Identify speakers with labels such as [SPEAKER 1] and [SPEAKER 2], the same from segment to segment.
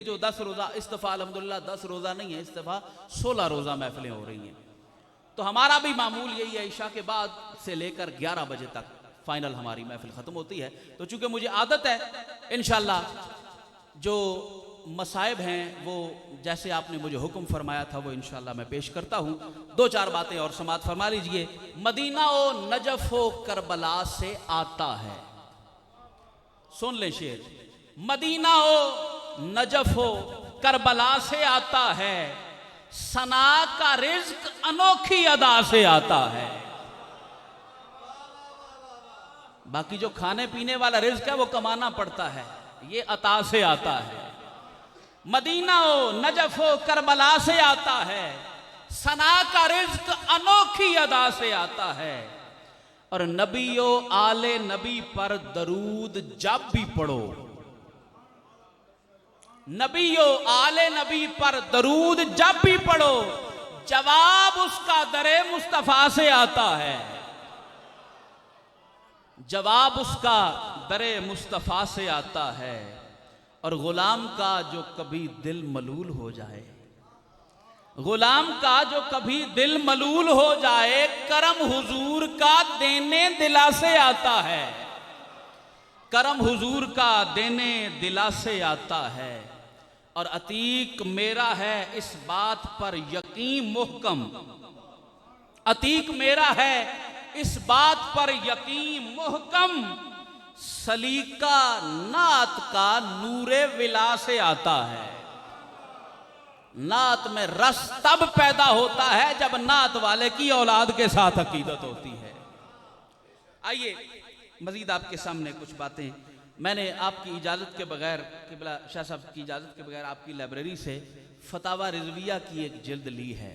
[SPEAKER 1] जो 10 रोज़ा इस दफ़ा अल्हम्दुलिल्लाह 10 रोज़ा नहीं है, इस दफ़ा 16 रोज़ा महफिलें हो रही हैं। तो हमारा भी मामूल यही है, इशा के बाद से लेकर 11 बजे तक फाइनल हमारी महफिल ख़त्म होती है। तो चूँकि मुझे आदत है, इंशाअल्लाह जो मसाइब हैं वो जैसे आपने मुझे हुक्म फरमाया था वो इंशाअल्लाह मैं पेश करता हूँ। 2-4 बातें और समात फरमा लीजिए। मदीना ओ नजफ ओ करबला से आता है, सुन ले शेर। मदीना ओ नजफ ओ करबला से आता है, सना का रिज्क अनोखी अदा से आता है। बाकी जो खाने पीने वाला रिज्क है वो कमाना पड़ता है, ये अता से आता है। मदीना ओ नजफ ओ करबला से आता है, सना का रिज्क अनोखी अदा से आता है। और नबी ओ आले नबी पर दरूद जब भी पढ़ो, नबी ओ आले नबी पर दरूद जब भी पढ़ो, जवाब उसका दरे मुस्तफा से आता है। जवाब उसका दरे मुस्तफा से आता है। और गुलाम का जो कभी दिल मलूल हो जाए, गुलाम का जो कभी दिल मलूल हो जाए, करम हुजूर का देने दिला से आता है। करम हुजूर का देने दिला से आता है। और अतीक मेरा है इस बात पर यकीन मुहकम, अतीक मेरा है इस बात पर यकीन मुहकम, सलीका नात का नूरे विला से आता है। नात में रस तब पैदा होता है जब नात वाले की औलाद के साथ अकीदत होती है। आइए मजीद आपके सामने कुछ बातें, मैंने आपकी इजाज़त के बगैर, किबला शाह साहब की इजाज़त के बगैर आपकी लाइब्रेरी से फतावा रिजविया की एक जिल्द ली है।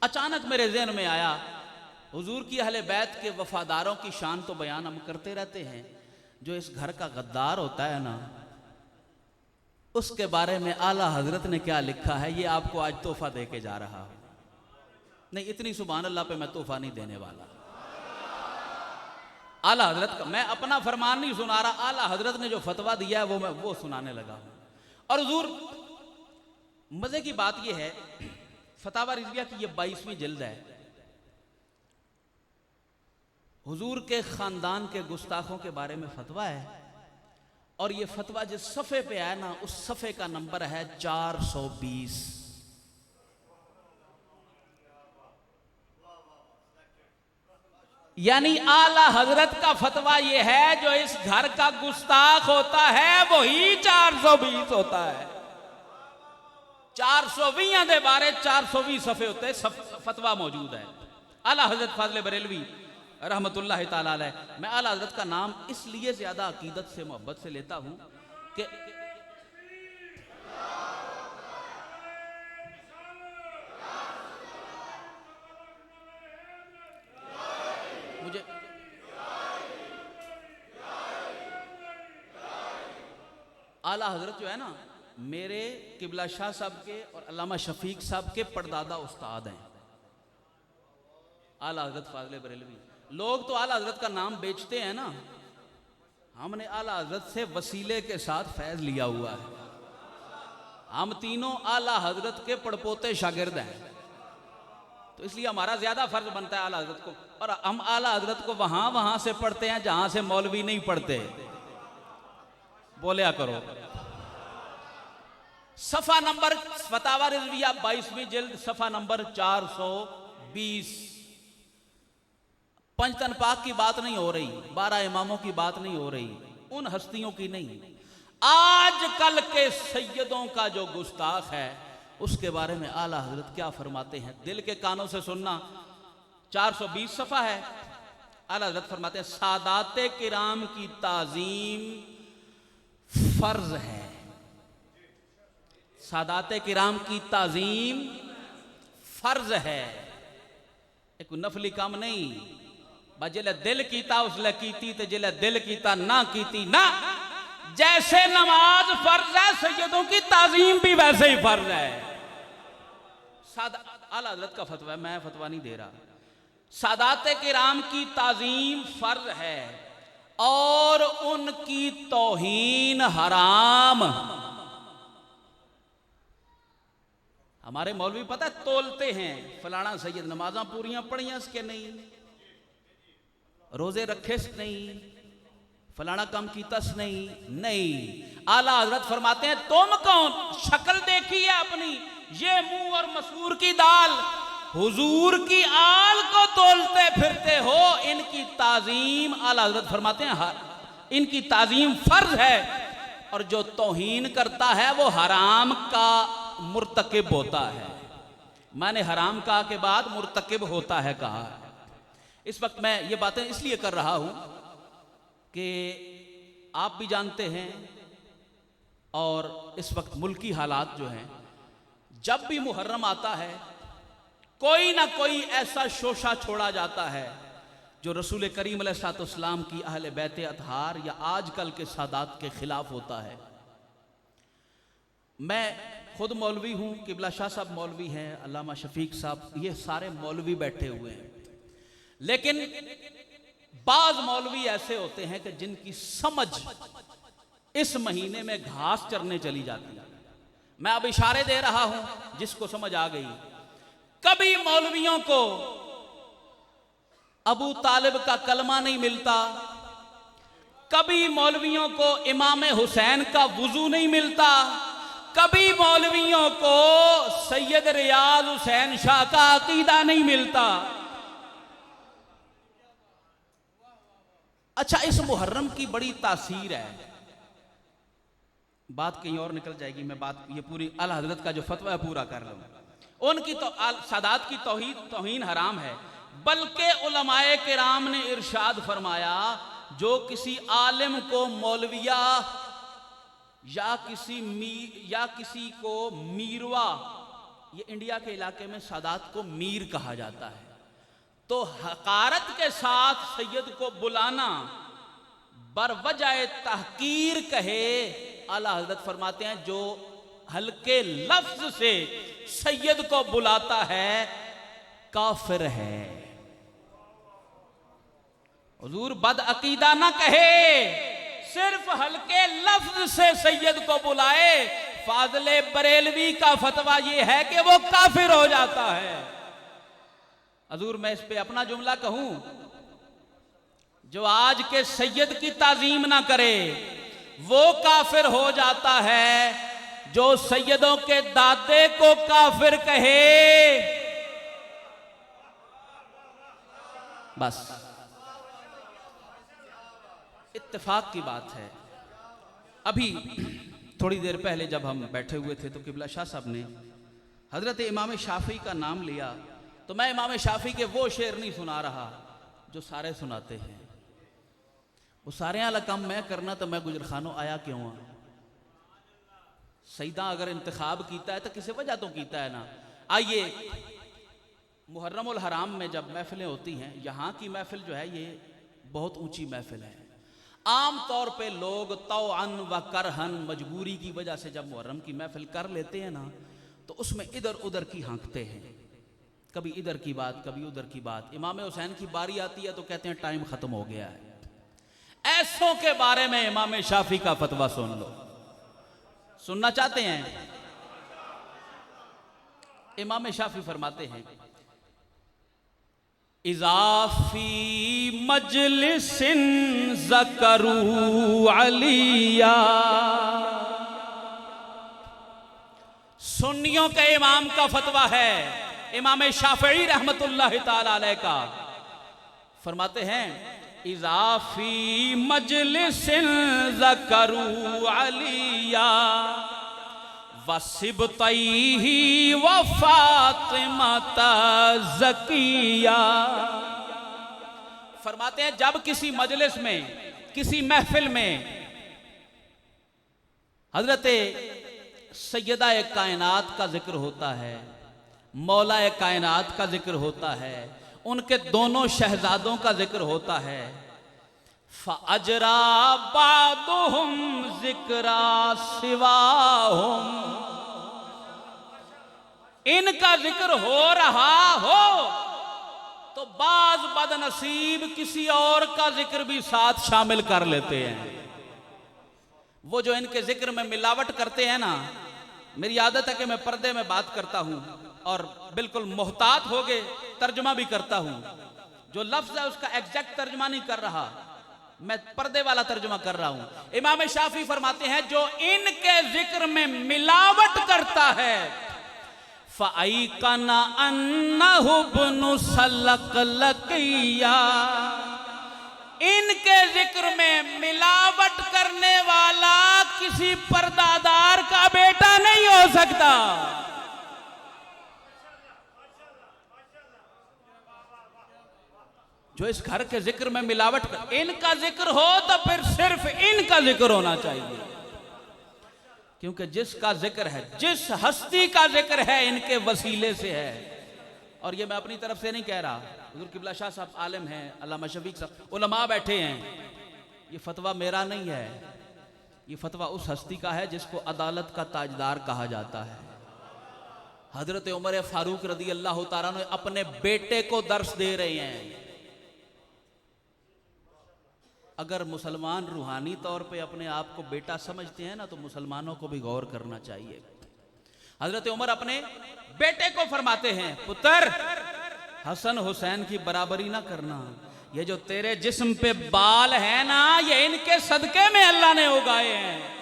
[SPEAKER 1] अचानक मेरे ज़हन में आया, हुजूर की अहले बैत के वफादारों की शान तो बयान हम करते रहते हैं, जो इस घर का गद्दार होता है ना, उसके बारे में आला हजरत ने क्या लिखा है ये आपको आज तोहफा दे के जा रहा हूं। नहीं, इतनी सुभान अल्लाह पे मैं तोहफा नहीं देने वाला। आला हजरत का मैं अपना फरमान नहीं सुना रहा, आला हजरत ने जो फतवा दिया है वो मैं वो सुनाने लगा हूं। और हुजूर मजे की बात यह है, फतावा रिजविया की ये 22वीं जिल्द है। हुजूर के खानदान के गुस्ताखों के बारे में फतवा है। और ये फतवा जिस सफ़े पे आया ना, उस सफ़े का नंबर है 420। यानी आला हजरत का फतवा ये है, जो इस घर का गुस्ताख होता है वही 420 होता है। 420 दे बारे 420 सफ़े होते हैं, फतवा मौजूद है। आला हजरत फाज़िल बरेलवी रहमतुल्लाह ताला अलैह। मैं आला हज़रत का नाम इसलिए ज़्यादा अकीदत से मोहब्बत से लेता हूँ कि मुझे आला हज़रत जो है ना, मेरे किबला शाह साहब के और अल्लामा शफीक साहब के परदादा उस्ताद हैं, आला हज़रत फाज़िल बरेलवी। लोग तो आला हज़रत का नाम बेचते हैं ना, हमने आला हज़रत से वसीले के साथ फैज़ लिया हुआ है। हम तीनों आला हज़रत के पड़पोते शागिर्द हैं, तो इसलिए हमारा ज़्यादा फ़र्ज बनता है आला हज़रत को। और हम आला हज़रत को वहाँ से पढ़ते हैं जहाँ से मौलवी नहीं पढ़ते। बोलिया करो। सफ़ा नंबर फतावा रिज़विया 22वीं जिल्द, सफ़ा नंबर 420। पंचतन पाक की बात नहीं हो रही, 12 इमामों की बात नहीं हो रही, उन हस्तियों की नहीं, आज कल के सैयदों का जो गुस्ताख है उसके बारे में आला हजरत क्या फरमाते हैं, दिल के कानों से सुनना। 420 सफ़ा है। आला हजरत फरमाते हैं, सादाते किराम की ताज़ीम फर्ज है। सादाते किराम की ताज़ीम फर्ज है, एक नफली काम नहीं। जिले दिल कीता उसले कीती, ते जिले दिल कीता ना कीती ना। जैसे नमाज फर्ज है, सैयदों की ताजीम भी वैसे ही फर्ज है। आला हज़रत का फतवा है, मैं फतवा नहीं दे रहा। सादाते किराम की ताजीम फर्ज है और उनकी तौहीन हराम। हमारे मौलवी पता है तोलते हैं, फलाना सैयद नमाजा पूरियां पढ़ियां इसके नहीं, रोजे रखे नहीं, फलाना कम कीतस नहीं। आला हजरत फरमाते हैं तुम कौन, शक्ल देखी है अपनी, ये मुंह और मसूर की दाल, हुजूर की आल को तोलते फिरते हो। इनकी ताजीम, आला हजरत फरमाते हैं इनकी ताजीम फर्ज है, और जो तौहीन करता है वो हराम का मुर्तकिब होता है। मैंने हराम कहा के बाद मुर्तकिब होता है कहा। इस वक्त मैं ये बातें इसलिए कर रहा हूं कि आप भी जानते हैं, और इस वक्त मुल्की हालात जो हैं, जब भी मुहर्रम आता है कोई ना कोई ऐसा शोशा छोड़ा जाता है जो रसूल करीम अलैहिस्सलाम की अहले बैत अतहार या आजकल के सादात के खिलाफ होता है। मैं खुद मौलवी हूँ, किबला शाह साहब मौलवी हैं, अल्लामा शफीक साहब, ये सारे मौलवी बैठे हुए हैं। लेकिन बाज मौलवी ऐसे होते हैं कि जिनकी समझ इस महीने में घास चरने चली जाती है। मैं अब इशारे दे रहा हूं, जिसको समझ आ गई। कभी मौलवियों को अबू तालिब का कलमा नहीं मिलता, कभी मौलवियों को इमाम हुसैन का वुजू नहीं मिलता, कभी मौलवियों को सैयद रियाज हुसैन शाह का अकीदा नहीं मिलता। अच्छा, इस मुहर्रम की बड़ी तासीर है। बात कहीं और निकल जाएगी, मैं बात ये पूरी आला हजरत का जो फतवा है पूरा कर लूं। उनकी तो सादात की तौहीन हराम है, बल्कि उलमाए किराम ने इरशाद फरमाया, जो किसी आलिम को मौलविया या किसी को मीरवा, ये इंडिया के इलाके में सादात को मीर कहा जाता है, तो हकारत के साथ सैयद को बुलाना बरवजाए तहकीर कहे। आला हजरत फरमाते हैं जो हल्के लफ्ज से सैयद को बुलाता है काफिर है। हुजूर बद अकीदा ना कहे, सिर्फ हल्के लफ्ज से सैयद को बुलाए। फाजले बरेलवी का फतवा यह है कि वो काफिर हो जाता है। हुजूर मैं इस पे अपना जुमला कहूं, जो आज के सैयद की ताजीम ना करे वो काफिर हो जाता है, जो सैयदों के दादे को काफिर कहे। बस इत्तेफाक की बात है। अभी थोड़ी देर पहले जब हम बैठे हुए थे तो किबला शाह साहब ने हजरत इमाम शाफी का नाम लिया, तो मैं इमाम शाफी के वो शेर नहीं सुना रहा जो सारे सुनाते हैं। वो सारे वाला काम मैं करना तो मैं गुजरखानों आया क्यों आ? सईदा अगर इंतखाब कीता है तो किसी वजह तो कीता है ना। आइए, मुहर्रम उल हराम में जब महफिलें होती हैं, यहाँ की महफिल जो है ये बहुत ऊंची महफिल है। आम तौर पे लोग तौअन व करहन, मजबूरी की वजह से जब मुहर्रम की महफिल कर लेते हैं ना, तो उसमें इधर उधर की हाँकते हैं, कभी इधर की बात कभी उधर की बात। इमाम हुसैन की बारी आती है तो कहते हैं टाइम खत्म हो गया है। ऐसों के बारे में इमाम शाफी का फतवा सुन लो। सुनना चाहते हैं? इमाम शाफी फरमाते हैं, इजाफी मजलिसिन ज़करू अलिया। सुन्नियों के इमाम का फतवा है, इमाम शाफी रहमतुल्लाह ताला अलैह का। फरमाते हैं, इजाफी मजलिसिन ज़करू अलिया वसिबतैही व फातिमा ज़किया। फरमाते हैं जब किसी मजलिस में, किसी महफिल में हजरत सैयदा कायनात का जिक्र होता है, मौला कायनात का जिक्र होता है, उनके दोनों शहजादों का जिक्र होता है, फ़अजरा बादुहुम ज़िक्रा सिवाहुम, इनका जिक्र हो रहा हो तो बाज बदनसीब किसी और का जिक्र भी साथ शामिल कर लेते हैं। वो जो इनके जिक्र में मिलावट करते हैं ना, मेरी आदत है कि मैं पर्दे में बात करता हूं और बिल्कुल मोहतात हो गए तर्जुमा भी करता हूं। जो लफ्ज है उसका एग्जैक्ट तर्जुमा नहीं कर रहा, मैं पर्दे वाला तर्जुमा कर रहा हूं। इमाम शाफी फरमाते हैं जो इनके जिक्र में मिलावट करता है, फ़ाइकना अन्नहु इब्नु सलकलकिया, इनके जिक्र में मिलावट करने वाला किसी पर्दादार का बेटा नहीं हो सकता। जो इस घर के जिक्र में मिलावट कर, इनका जिक्र हो तो फिर सिर्फ इनका जिक्र होना चाहिए, क्योंकि जिसका जिक्र है, जिस हस्ती का जिक्र है, इनके वसीले से है। और ये मैं अपनी तरफ से नहीं कह रहा, हुज़ूर किबला शाह साहब आलिम हैं, अल्लामा शफीक साहब उलमा बैठे हैं, ये फतवा मेरा नहीं है, ये फतवा उस हस्ती का है जिसको अदालत का ताजदार कहा जाता है। हजरत उमर फारूक रदी अल्लाह तआला अन्हु अपने बेटे को दर्स दे रहे हैं। अगर मुसलमान रूहानी तौर पे अपने आप को बेटा समझते हैं ना, तो मुसलमानों को भी गौर करना चाहिए। हजरत उमर अपने बेटे को फरमाते हैं, पुत्र हसन हुसैन की बराबरी ना करना, ये जो तेरे जिस्म पे बाल है ना, ये इनके सदके में अल्लाह ने उगाए हैं।